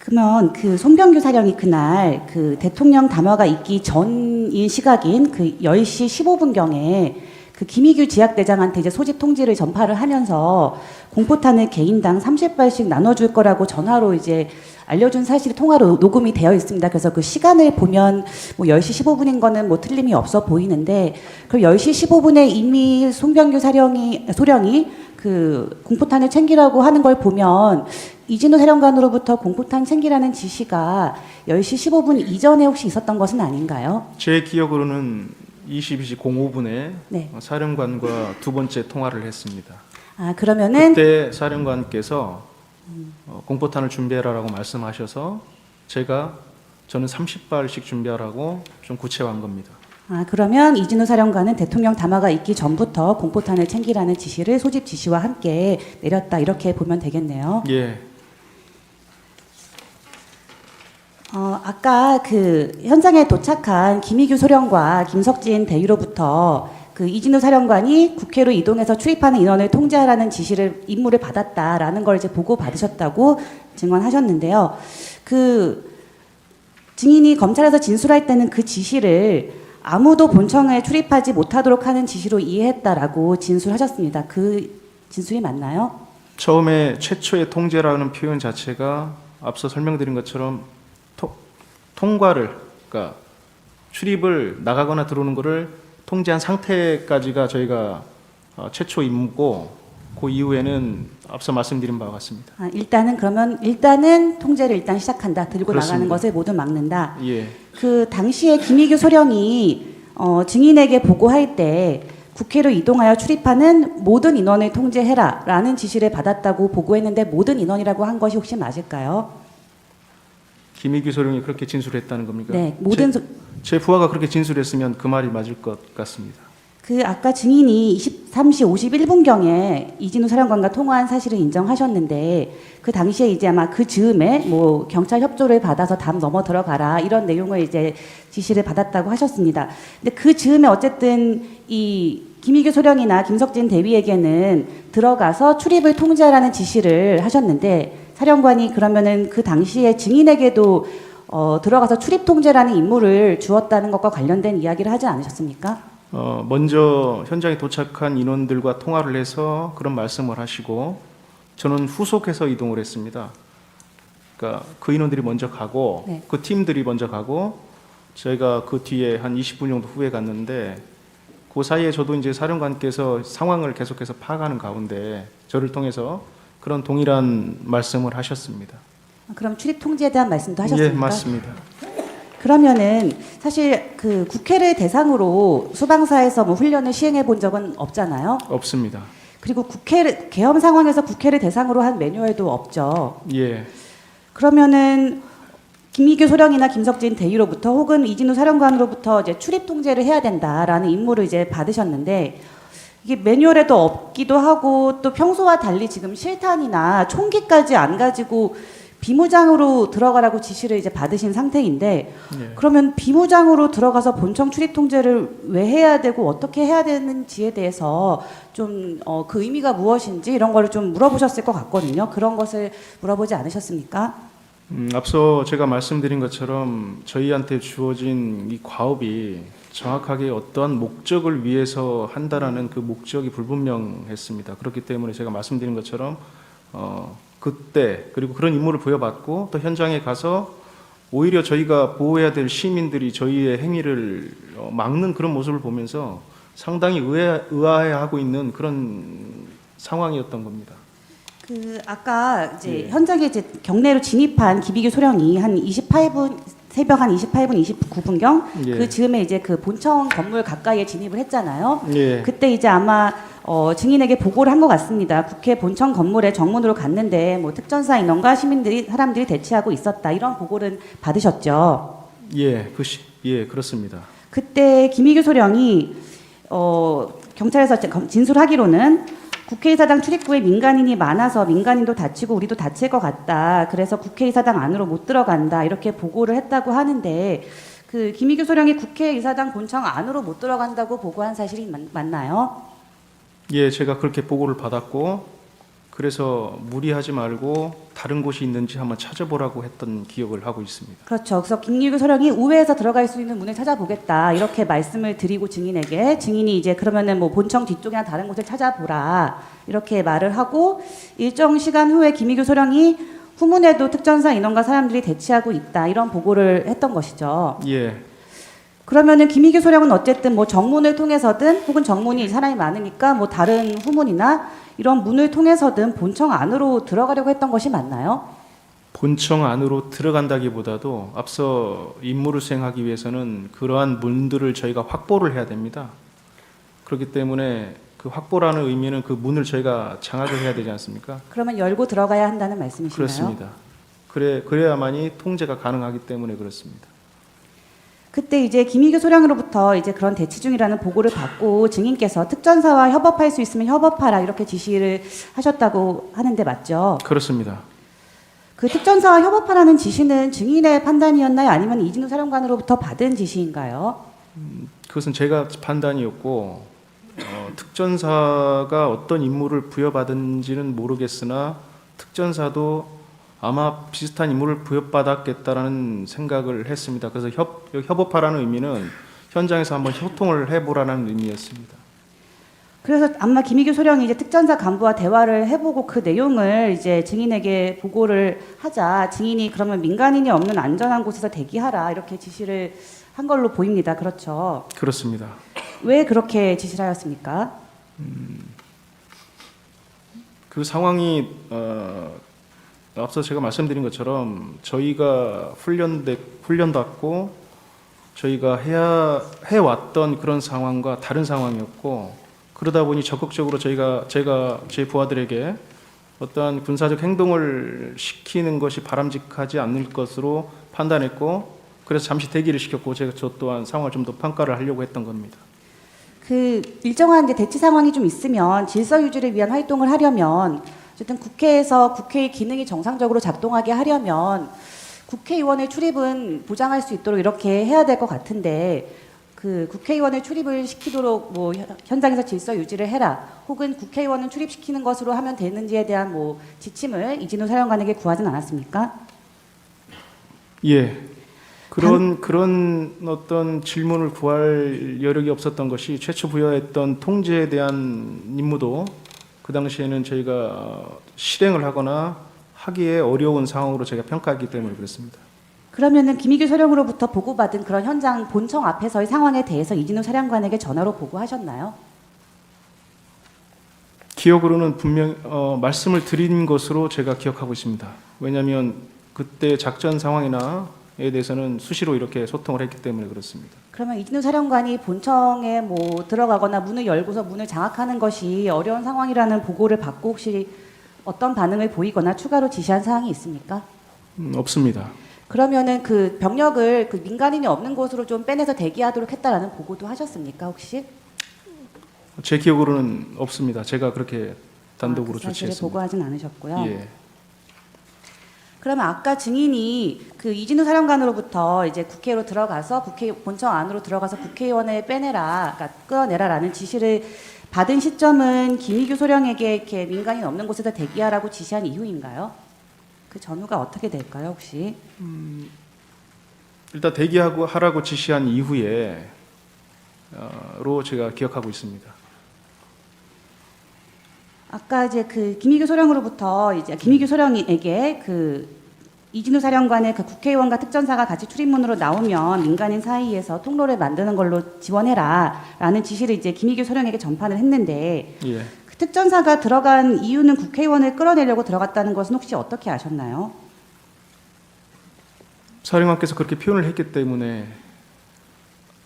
그러면 그 송병규 사령이 그날 그 대통령 담화가 있기 전인 시각인 그 10시 15분경에 그 김희규 지학대장한테 이제 소집 통지를 전파를 하면서 공포탄을 개인당 30발씩 나눠줄 거라고 전화로 이제 알려준 사실이 통화로 녹음이 되어 있습니다. 그래서 그 시간을 보면 뭐 10시 15분인 거는 뭐 틀림이 없어 보이는데, 그럼 10시 15분에 이미 송병규 소령이 그 공포탄을 챙기라고 하는 걸 보면 이진우 사령관으로부터 공포탄 챙기라는 지시가 10시 15분 이전에 혹시 있었던 것은 아닌가요? 제 기억으로는 22시 05분에 네. 사령관과 두 번째 통화를 했습니다. 아, 그러면은 그때 사령관께서 공포탄을 준비해라라고 말씀하셔서 저는 30발씩 준비하라고 좀 구체화한 겁니다. 아, 그러면 이진우 사령관은 대통령 담화가 있기 전부터 공포탄을 챙기라는 지시를 소집 지시와 함께 내렸다, 이렇게 보면 되겠네요. 예. 아까 그 현장에 도착한 김희규 소령과 김석진 대위로부터 그 이진우 사령관이 국회로 이동해서 출입하는 인원을 통제하라는 임무를 받았다라는 걸 이제 보고 받으셨다고 증언하셨는데요. 그 증인이 검찰에서 진술할 때는 그 지시를 아무도 본청에 출입하지 못하도록 하는 지시로 이해했다라고 진술하셨습니다. 그 진술이 맞나요? 처음에 최초의 통제라는 표현 자체가 앞서 설명드린 것처럼 통과를, 그러니까 출입을 나가거나 들어오는 것을 통제한 상태까지가 저희가 최초 임무고, 그 이후에는 앞서 말씀드린 바와 같습니다. 아, 일단은 통제를 일단 시작한다. 들고 그렇습니다. 나가는 것을 모두 막는다. 예. 그 당시에 김희규 소령이 증인에게 보고할 때 국회로 이동하여 출입하는 모든 인원을 통제해라라는 지시를 받았다고 보고했는데, 모든 인원이라고 한 것이 혹시 맞을까요? 김희규 소령이 그렇게 진술했다는 겁니까? 네, 제 부하가 그렇게 진술했으면 그 말이 맞을 것 같습니다. 그 아까 증인이 23시 51분경에 이진우 사령관과 통화한 사실을 인정하셨는데, 그 당시에 이제 아마 그 즈음에 뭐 경찰 협조를 받아서 담 넘어 들어가라 이런 내용을 이제 지시를 받았다고 하셨습니다. 근데 그 즈음에 어쨌든 이 김희규 소령이나 김석진 대위에게는 들어가서 출입을 통제하라는 지시를 하셨는데, 사령관이 그러면은 그 당시에 증인에게도 들어가서 출입 통제라는 임무를 주었다는 것과 관련된 이야기를 하지 않으셨습니까? 먼저 현장에 도착한 인원들과 통화를 해서 그런 말씀을 하시고, 저는 후속해서 이동을 했습니다. 그러니까 그 인원들이 먼저 가고, 네. 그 팀들이 먼저 가고, 저희가 그 뒤에 한 20분 정도 후에 갔는데, 그 사이에 저도 이제 사령관께서 상황을 계속해서 파악하는 가운데 저를 통해서 그런 동일한 말씀을 하셨습니다. 그럼 출입 통제에 대한 말씀도 하셨습니까? 예, 맞습니다. 그러면은 사실 그 국회를 대상으로 수방사에서 뭐 훈련을 시행해 본 적은 없잖아요. 없습니다. 그리고 계엄 상황에서 국회를 대상으로 한 매뉴얼도 없죠. 예. 그러면은 김희규 소령이나 김석진 대위로부터 혹은 이진우 사령관으로부터 이제 출입 통제를 해야 된다라는 임무를 이제 받으셨는데, 이게 매뉴얼에도 없기도 하고 또 평소와 달리 지금 실탄이나 총기까지 안 가지고 비무장으로 들어가라고 지시를 이제 받으신 상태인데, 예. 그러면 비무장으로 들어가서 본청 출입 통제를 왜 해야 되고 어떻게 해야 되는지에 대해서 좀 그 의미가 무엇인지 이런 거를 좀 물어보셨을 것 같거든요. 그런 것을 물어보지 않으셨습니까? 앞서 제가 말씀드린 것처럼 저희한테 주어진 이 과업이 정확하게 어떠한 목적을 위해서 한다라는 그 목적이 불분명했습니다. 그렇기 때문에 제가 말씀드린 것처럼 그때 그리고 그런 임무를 부여받고 또 현장에 가서 오히려 저희가 보호해야 될 시민들이 저희의 행위를 막는 그런 모습을 보면서 상당히 의아해하고 있는 그런 상황이었던 겁니다. 그 아까 이제 예. 현장에 이제 경내로 진입한 김희규 소령이 한 28분 새벽 한 28분 29분경 예. 그 즈음에 이제 그 본청 건물 가까이에 진입을 했잖아요. 예. 그때 이제 아마 증인에게 보고를 한 것 같습니다. 국회 본청 건물에 정문으로 갔는데 뭐 특전사 인원과 사람들이 대치하고 있었다, 이런 보고를 받으셨죠. 예, 예, 그렇습니다. 그때 김희규 소령이 경찰에서 진술하기로는 국회의사당 출입구에 민간인이 많아서 민간인도 다치고 우리도 다칠 것 같다, 그래서 국회의사당 안으로 못 들어간다, 이렇게 보고를 했다고 하는데, 그 김희규 소령이 국회의사당 본청 안으로 못 들어간다고 보고한 사실이 맞나요? 예, 제가 그렇게 보고를 받았고 그래서 무리하지 말고 다른 곳이 있는지 한번 찾아보라고 했던 기억을 하고 있습니다. 그렇죠. 그래서 김유교 소령이 우회해서 들어갈 수 있는 문을 찾아보겠다 이렇게 말씀을 드리고 증인에게 증인이 이제 그러면은 뭐 본청 뒤쪽이나 다른 곳을 찾아보라 이렇게 말을 하고 일정 시간 후에 김유교 소령이 후문에도 특전사 인원과 사람들이 대치하고 있다 이런 보고를 했던 것이죠. 예, 그러면은 김희규 소령은 어쨌든 뭐 정문을 통해서든 혹은 정문이 사람이 많으니까 뭐 다른 후문이나 이런 문을 통해서든 본청 안으로 들어가려고 했던 것이 맞나요? 본청 안으로 들어간다기보다도 앞서 임무를 수행하기 위해서는 그러한 문들을 저희가 확보를 해야 됩니다. 그렇기 때문에 그 확보라는 의미는 그 문을 저희가 장악을 해야 되지 않습니까? 그러면 열고 들어가야 한다는 말씀이신가요? 그렇습니다. 그래야만이 통제가 가능하기 때문에 그렇습니다. 그때 이제 김희규 소령으로부터 이제 그런 대치 중이라는 보고를 받고 증인께서 특전사와 협업할 수 있으면 협업하라 이렇게 지시를 하셨다고 하는데 맞죠? 그렇습니다. 그 특전사와 협업하라는 지시는 증인의 판단이었나요? 아니면 이진우 사령관으로부터 받은 지시인가요? 그것은 제가 판단이었고 특전사가 어떤 임무를 부여받은지는 모르겠으나 특전사도 아마 비슷한 임무를 부여받았겠다라는 생각을 했습니다. 그래서 협업하라는 의미는 현장에서 한번 소통을 해보라는 의미였습니다. 그래서 아마 김희규 소령이 이제 특전사 간부와 대화를 해보고 그 내용을 이제 증인에게 보고를 하자 증인이 그러면 민간인이 없는 안전한 곳에서 대기하라 이렇게 지시를 한 걸로 보입니다. 그렇죠? 그렇습니다. 왜 그렇게 지시를 하였습니까? 그 상황이 앞서 제가 말씀드린 것처럼 저희가 훈련받고 저희가 해왔던 그런 상황과 다른 상황이었고 그러다 보니 적극적으로 제가 제 부하들에게 어떠한 군사적 행동을 시키는 것이 바람직하지 않을 것으로 판단했고 그래서 잠시 대기를 시켰고 저 또한 상황을 좀 더 평가를 하려고 했던 겁니다. 그 일정한 이제 대치 상황이 좀 있으면 질서 유지를 위한 활동을 하려면 어쨌든 국회에서 국회의 기능이 정상적으로 작동하게 하려면 국회의원의 출입은 보장할 수 있도록 이렇게 해야 될 것 같은데 그 국회의원의 출입을 시키도록 뭐 현장에서 질서 유지를 해라 혹은 국회의원은 출입시키는 것으로 하면 되는지에 대한 뭐 지침을 이진우 사령관에게 구하진 않았습니까? 예. 그런 어떤 질문을 구할 여력이 없었던 것이 최초 부여했던 통제에 대한 임무도 그 당시에는 저희가 실행을 하거나 하기에 어려운 상황으로 제가 평가했기 때문에 그렇습니다. 그러면은 김희규 소령으로부터 보고받은 그런 현장 본청 앞에서의 상황에 대해서 이진우 사령관에게 전화로 보고하셨나요? 기억으로는 분명 말씀을 드린 것으로 제가 기억하고 있습니다. 왜냐하면 그때 작전 상황이나에 대해서는 수시로 이렇게 소통을 했기 때문에 그렇습니다. 그러면 이진우 사령관이 본청에 뭐 들어가거나 문을 열고서 문을 장악하는 것이 어려운 상황이라는 보고를 받고 혹시 어떤 반응을 보이거나 추가로 지시한 사항이 있습니까? 없습니다. 그러면은 그 병력을 그 민간인이 없는 곳으로 좀 빼내서 대기하도록 했다라는 보고도 하셨습니까 혹시? 제 기억으로는 없습니다. 제가 그렇게 단독으로 그 사실을 조치했습니다. 보고하진 않으셨고요. 예. 그러면 아까 증인이 그 이진우 사령관으로부터 이제 국회로 들어가서 국회 본청 안으로 들어가서 국회의원을 빼내라, 그러니까 끌어내라라는 지시를 받은 시점은 김희규 소령에게 이렇게 민간인 없는 곳에서 대기하라고 지시한 이후인가요? 그 전후가 어떻게 될까요, 혹시? 일단 하라고 지시한 이후에 로 제가 기억하고 있습니다. 아까 이제 그 김희규 소령으로부터 이제 김희규 소령에게 그 이진우 사령관의 그 국회의원과 특전사가 같이 출입문으로 나오면 민간인 사이에서 통로를 만드는 걸로 지원해라라는 지시를 이제 김희규 소령에게 전파를 했는데 예. 그 특전사가 들어간 이유는 국회의원을 끌어내려고 들어갔다는 것은 혹시 어떻게 아셨나요? 사령관께서 그렇게 표현을 했기 때문에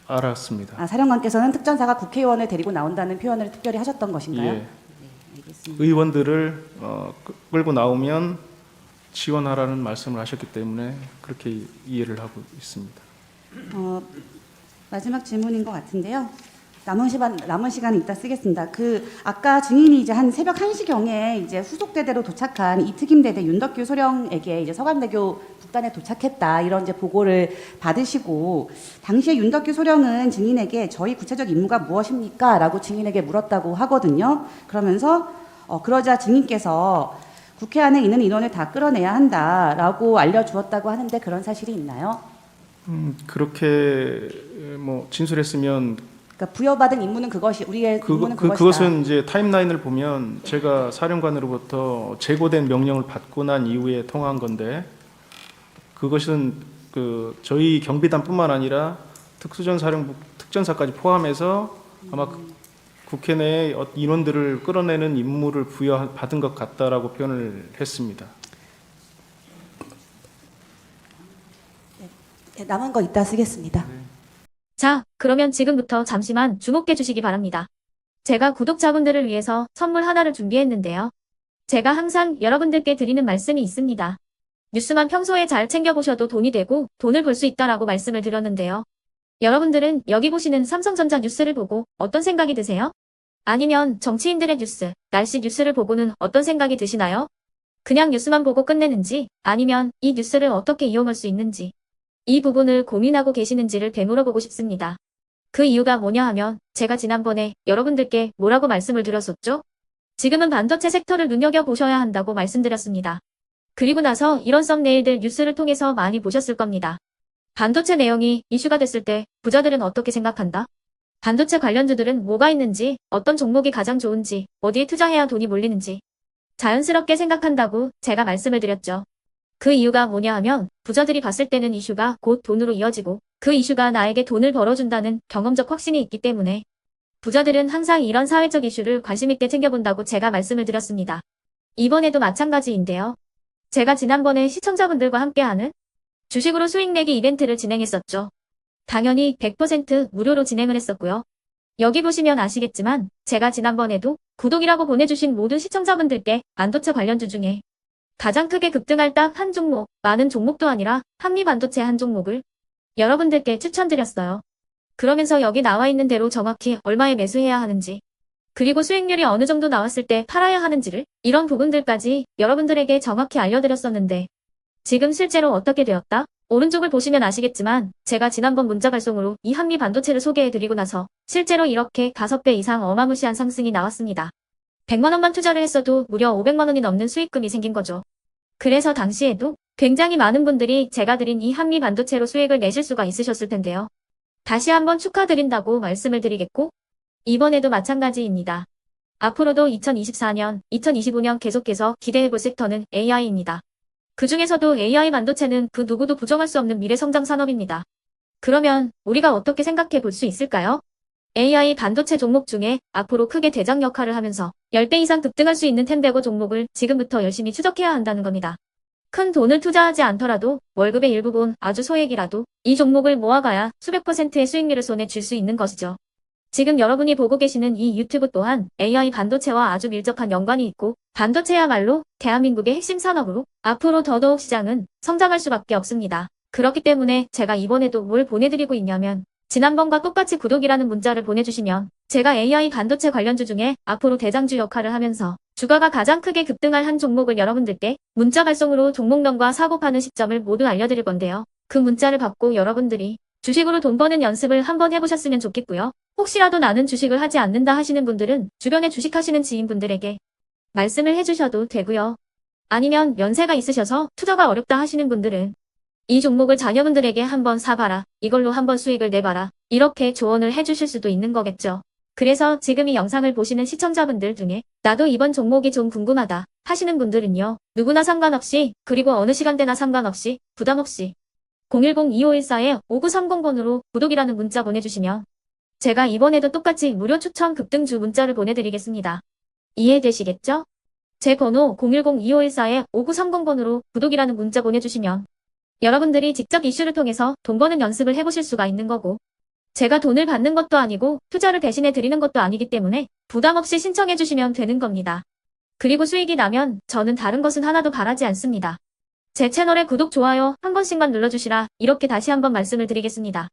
알았습니다. 아, 사령관께서는 특전사가 국회의원을 데리고 나온다는 표현을 특별히 하셨던 것인가요? 예. 네, 알겠습니다. 의원들을 끌고 나오면 지원하라는 말씀을 하셨기 때문에 그렇게 이해를 하고 있습니다. 마지막 질문인 것 같은데요. 남은 시간 이따 쓰겠습니다. 그 아까 증인이 이제 한 새벽 1시경에 이제 후속대대로 도착한 이특임대대 윤덕규 소령에게 이제 서강대교 북단에 도착했다 이런 이제 보고를 받으시고 당시에 윤덕규 소령은 증인에게 저희 구체적 임무가 무엇입니까? 라고 증인에게 물었다고 하거든요. 그러면서 그러자 증인께서 국회 안에 있는 인원을 다 끌어내야 한다라고 알려주었다고 하는데 그런 사실이 있나요? 그렇게 뭐 진술했으면 그러니까 부여받은 임무는 그것이 우리의 임무는 그것이다. 그것은 이제 타임라인을 보면 제가 사령관으로부터 제고된 명령을 받고 난 이후에 통화한 건데 그것은 저희 경비단뿐만 아니라 특수전사령부 특전사까지 포함해서 아마 국회 내에 인원들을 끌어내는 임무를 부여받은 것 같다라고 표현을 했습니다. 네, 남은 거 이따 쓰겠습니다. 자, 그러면 지금부터 잠시만 주목해 주시기 바랍니다. 제가 구독자분들을 위해서 선물 하나를 준비했는데요. 제가 항상 여러분들께 드리는 말씀이 있습니다. 뉴스만 평소에 잘 챙겨보셔도 돈이 되고 돈을 벌 수 있다라고 말씀을 드렸는데요. 여러분들은 여기 보시는 삼성전자 뉴스를 보고 어떤 생각이 드세요? 아니면 정치인들의 뉴스, 날씨 뉴스를 보고는 어떤 생각이 드시나요? 그냥 뉴스만 보고 끝내는지 아니면 이 뉴스를 어떻게 이용할 수 있는지 이 부분을 고민하고 계시는지를 되물어보고 싶습니다. 그 이유가 뭐냐 하면 제가 지난번에 여러분들께 뭐라고 말씀을 드렸었죠? 지금은 반도체 섹터를 눈여겨보셔야 한다고 말씀드렸습니다. 그리고 나서 이런 썸네일들 뉴스를 통해서 많이 보셨을 겁니다. 반도체 내용이 이슈가 됐을 때 부자들은 어떻게 생각한다? 반도체 관련주들은 뭐가 있는지, 어떤 종목이 가장 좋은지, 어디에 투자해야 돈이 몰리는지 자연스럽게 생각한다고 제가 말씀을 드렸죠. 그 이유가 뭐냐 하면 부자들이 봤을 때는 이슈가 곧 돈으로 이어지고 그 이슈가 나에게 돈을 벌어준다는 경험적 확신이 있기 때문에 부자들은 항상 이런 사회적 이슈를 관심 있게 챙겨본다고 제가 말씀을 드렸습니다. 이번에도 마찬가지인데요. 제가 지난번에 시청자분들과 함께하는 주식으로 수익 내기 이벤트를 진행했었죠. 당연히 100% 무료로 진행을 했었고요. 여기 보시면 아시겠지만 제가 지난번에도 구독이라고 보내주신 모든 시청자분들께 반도체 관련주 중에 가장 크게 급등할 딱 한 종목, 많은 종목도 아니라 한미반도체 한 종목을 여러분들께 추천드렸어요. 그러면서 여기 나와 있는 대로 정확히 얼마에 매수해야 하는지, 그리고 수익률이 어느 정도 나왔을 때 팔아야 하는지를 이런 부분들까지 여러분들에게 정확히 알려드렸었는데 지금 실제로 어떻게 되었다? 오른쪽을 보시면 아시겠지만 제가 지난번 문자 발송으로 이 한미반도체를 소개해드리고 나서 실제로 이렇게 5배 이상 어마무시한 상승이 나왔습니다. 100만 원만 투자를 했어도 무려 500만 원이 넘는 수익금이 생긴 거죠. 그래서 당시에도 굉장히 많은 분들이 제가 드린 이 한미반도체로 수익을 내실 수가 있으셨을 텐데요. 다시 한번 축하드린다고 말씀을 드리겠고 이번에도 마찬가지입니다. 앞으로도 2024년, 2025년 계속해서 기대해볼 섹터는 AI입니다. 그 중에서도 AI 반도체는 그 누구도 부정할 수 없는 미래성장 산업입니다. 그러면 우리가 어떻게 생각해 볼 수 있을까요? AI 반도체 종목 중에 앞으로 크게 대장 역할을 하면서 10배 이상 급등할 수 있는 텐베고 종목을 지금부터 열심히 추적해야 한다는 겁니다. 큰 돈을 투자하지 않더라도 월급의 일부분 아주 소액이라도 이 종목을 모아가야 수백 %의 수익률을 손에 쥘 수 있는 것이죠. 지금 여러분이 보고 계시는 이 유튜브 또한 AI 반도체와 아주 밀접한 연관이 있고 반도체야말로 대한민국의 핵심 산업으로 앞으로 더더욱 시장은 성장할 수밖에 없습니다. 그렇기 때문에 제가 이번에도 뭘 보내드리고 있냐면 지난번과 똑같이 구독이라는 문자를 보내주시면 제가 AI 반도체 관련주 중에 앞으로 대장주 역할을 하면서 주가가 가장 크게 급등할 한 종목을 여러분들께 문자 발송으로 종목명과 사고 파는 시점을 모두 알려드릴 건데요. 그 문자를 받고 여러분들이 주식으로 돈 버는 연습을 한번 해보셨으면 좋겠고요. 혹시라도 나는 주식을 하지 않는다 하시는 분들은 주변에 주식하시는 지인분들에게 말씀을 해주셔도 되고요. 아니면 연세가 있으셔서 투자가 어렵다 하시는 분들은 이 종목을 자녀분들에게 한번 사봐라. 이걸로 한번 수익을 내봐라. 이렇게 조언을 해주실 수도 있는 거겠죠. 그래서 지금 이 영상을 보시는 시청자분들 중에 나도 이번 종목이 좀 궁금하다 하시는 분들은요. 누구나 상관없이 그리고 어느 시간대나 상관없이 부담 없이 010-2514-5930번으로 구독이라는 문자 보내주시면 제가 이번에도 똑같이 무료 추천 급등주 문자를 보내드리겠습니다. 이해되시겠죠? 제 번호 010-2514-5930번으로 구독이라는 문자 보내주시면 여러분들이 직접 이슈를 통해서 돈 버는 연습을 해보실 수가 있는 거고 제가 돈을 받는 것도 아니고 투자를 대신해 드리는 것도 아니기 때문에 부담 없이 신청해 주시면 되는 겁니다. 그리고 수익이 나면 저는 다른 것은 하나도 바라지 않습니다. 제 채널에 구독, 좋아요 한 번씩만 눌러주시라 이렇게 다시 한번 말씀을 드리겠습니다.